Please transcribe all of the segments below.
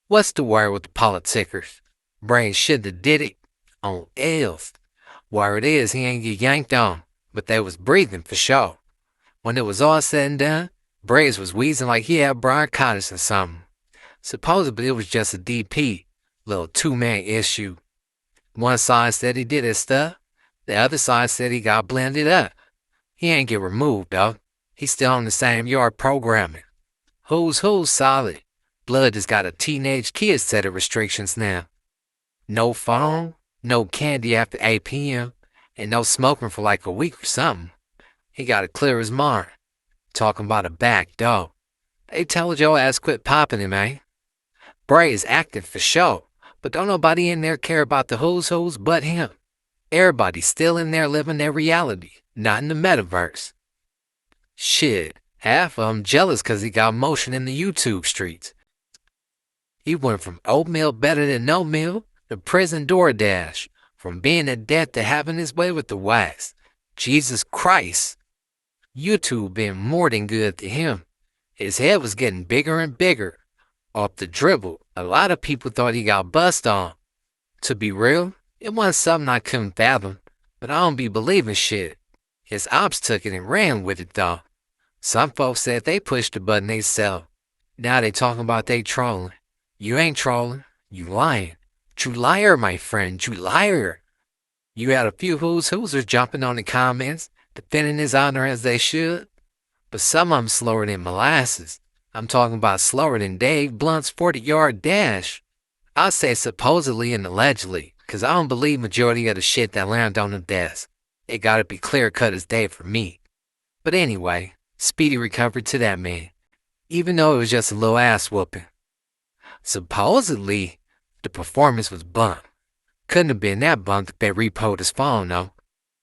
What's the word with the politicers? Brain shoulda did it on L's. Word is he ain't get yanked on, but they was breathing for sure. When it was all said and done, Braze was wheezing like he had bronchitis or something. Supposedly it was just a DP, little two-man issue. One side said he did his stuff, the other side said he got blended up. He ain't get removed though. He's still on the same yard programming. Who's solid. Blood has got a teenage kid set of restrictions now. No phone, no candy after 8 p.m., and no smoking for like a week or something. He gotta clear his mind. Talking about a back door. They told your ass quit popping him, eh? Bray is acting for show, but don't nobody in there care about the who's but him. Everybody's still in there living their reality, not in the metaverse. Shit, half of 'em jealous 'cause he got motion in the YouTube streets. He went from oatmeal better than no meal to prison DoorDash, from being a debt to having his way with the wax. Jesus Christ. YouTube been more than good to him. His head was getting bigger and bigger. Off the dribble, a lot of people thought he got bust on. To be real, it wasn't something I couldn't fathom, but I don't be believing shit. His ops took it and ran with it though. Some folks said they pushed the button they sell. Now they talking about they trolling. You ain't trolling, you lying. You liar, my friend, you liar. You had a few who's jumping on the comments, defending his honor as they should. But some of 'em slower than molasses. I'm talking about slower than Dave Blunt's 40-yard dash. I say supposedly and allegedly, 'cause I don't believe majority of the shit that land on the desk. It gotta be clear-cut as day for me. But anyway, speedy recovery to that man, even though it was just a little ass whooping. Supposedly, the performance was bunk. Couldn't have been that bunk if they repo'd his phone, though.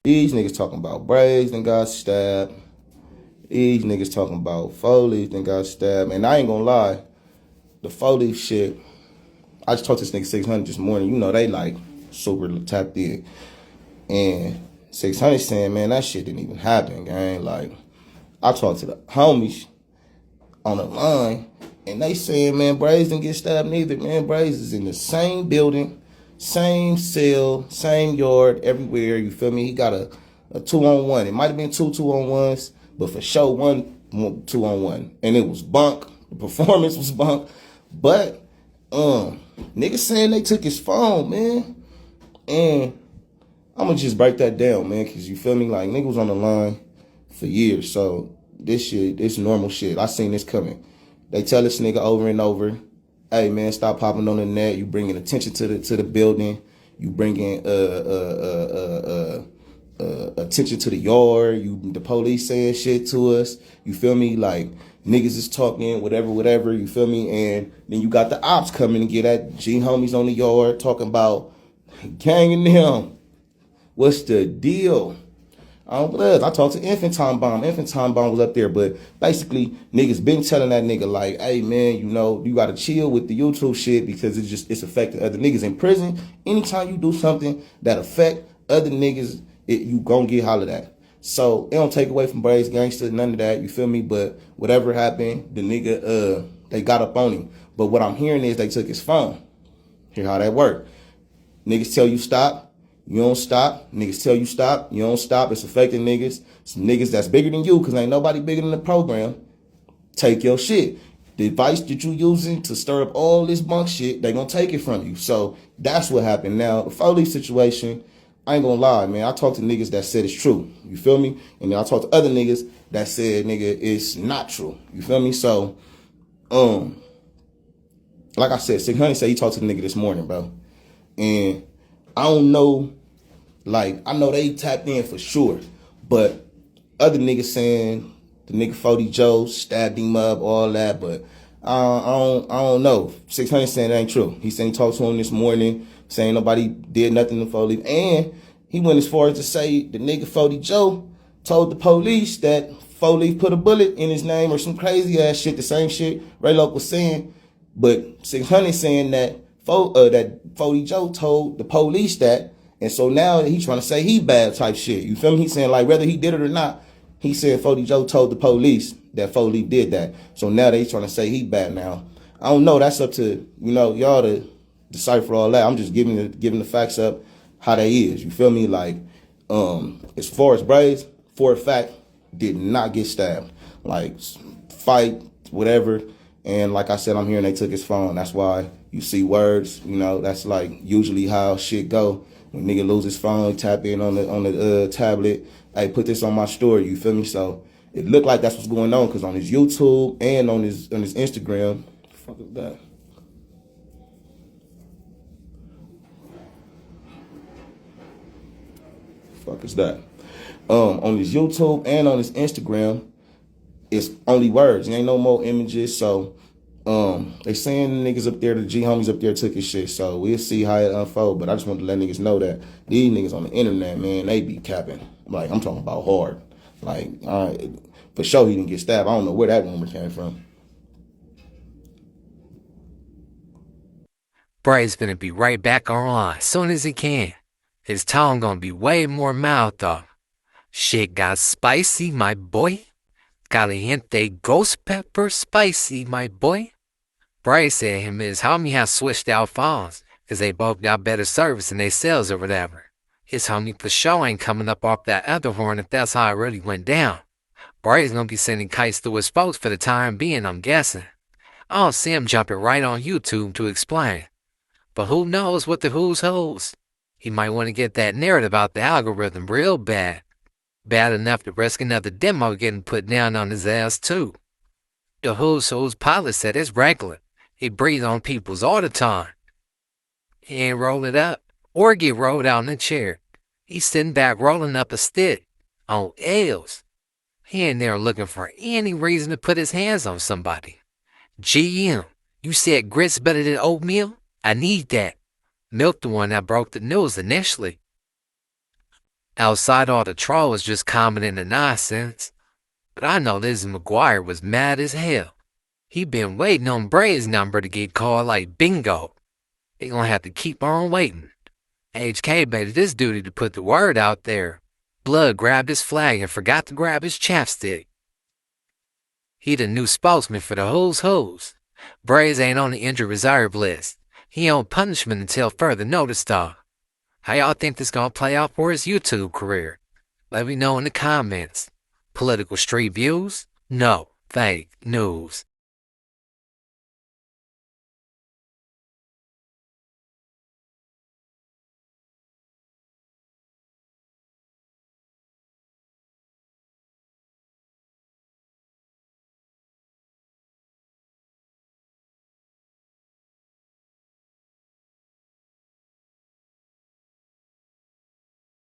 These niggas talking about Brazy and got stabbed. These niggas talking about Foley and got stabbed. And I ain't gonna lie, the Foley shit, I just talked to this nigga 600 this morning. You know, they like super tapped in. And 600 saying, man, that shit didn't even happen, gang. Like, I talked to the homies on the line, and they saying, man, Brazy didn't get stabbed neither. Man, Brazy is in the same building, same cell, same yard, everywhere, you feel me? He got a 2-on-1. It might have been two 2-on-1s, but for sure one 2-on-1. And it was bunk. The performance was bunk. But niggas saying they took his phone, man. And I'm gonna just break that down, man, cause you feel me? Like, niggas was on the line for years. So this shit, this normal shit. I seen this coming. They tell this nigga over and over, hey man, stop popping on the net. You bringing attention to the building. You bringing attention to the yard. The police saying shit to us. You feel me? Like, niggas is talking whatever. You feel me? And then you got the ops coming and get at G homies on the yard talking about ganging them. What's the deal? I talked to Infantine Bomb. Infantine Bomb was up there, but basically niggas been telling that nigga like, hey man, you know, you gotta chill with the YouTube shit because it's affecting other niggas in prison. Anytime you do something that affect other niggas, you gon' get hollered at. So it don't take away from Brazy gangster, none of that, you feel me? But whatever happened, the nigga, they got up on him. But what I'm hearing is they took his phone. Hear how that work. Niggas tell you stop. You don't stop. Niggas tell you stop. You don't stop. It's affecting niggas. Some niggas that's bigger than you, because ain't nobody bigger than the program. Take your shit. The advice that you using to stir up all this bunk shit, they gonna take it from you. So that's what happened. Now, the Foley situation, I ain't gonna lie, man. I talked to niggas that said it's true. You feel me? And then I talked to other niggas that said, nigga, it's not true. You feel me? So, like I said, 600 said he talked to the nigga this morning, bro. And I don't know, like, I know they tapped in for sure, but other niggas saying the nigga 40 Joe stabbed him up, all that, but I don't know. 600 saying it ain't true. He said he talked to him this morning, saying nobody did nothing to Foley, and he went as far as to say the nigga 40 Joe told the police that Foley put a bullet in his name or some crazy ass shit, the same shit Ray Loc was saying, but 600 saying that that 40 Joe told the police that, and so now he's trying to say he bad type shit. You feel me? He's saying like whether he did it or not, he said 40 Joe told the police that Foley did that. So now they trying to say he bad now. I don't know. That's up to y'all to decipher all that. I'm just giving the facts up how they is. You feel me? Like, as far as Brazy, for a fact, did not get stabbed. Like, fight, whatever. And like I said, I'm hearing they took his phone. That's why you see words. That's like usually how shit go. When nigga lose his phone, tap in on the tablet. Hey, put this on my story. You feel me? So it looked like that's what's going on, because on his YouTube and on his Instagram, what the fuck is that? Fuck is that? On his YouTube and on his Instagram, it's only words. There ain't no more images. So they saying the niggas up there, the G homies up there took his shit. So we'll see how it unfold. But I just want to let niggas know that these niggas on the internet, man, they be capping. Like, I'm talking about hard. Like, for sure he didn't get stabbed. I don't know where that rumor came from. Brazy's finna be right back online as soon as he can. His tongue gonna be way more mild though. Shit got spicy, my boy. Caliente ghost pepper spicy, my boy. Brazy said him and his homie have switched out phones, cause they both got better service in they cells or whatever. His homie for sure ain't coming up off that other horn if that's how it really went down. Brazy's gonna be sending kites through his folks for the time being, I'm guessing. I don't see him jumping right on YouTube to explain. But who knows what the who's holds. He might want to get that narrative out the algorithm real bad. Bad enough to risk another demo getting put down on his ass too. The who's pilot said it's regular. He breathes on people's all the time. He ain't roll it up or get rolled out in a chair. He's sitting back rolling up a stick on L's. He ain't there looking for any reason to put his hands on somebody. GM, you said grits better than oatmeal? I need that. Milk the one that broke the news initially. Outside all the troll was just commenting the nonsense. But I know Lizzie McGuire was mad as hell. He been waiting on Brazy's number to get called like bingo. He gonna have to keep on waiting. Hkay made it his duty to put the word out there. Blood grabbed his flag and forgot to grab his chapstick. He the new spokesman for the who's who's. Brazy ain't on the injured reserve list. He on punishment until further notice though. How y'all think this gonna play out for his YouTube career? Let me know in the comments. Political street views? No, fake news.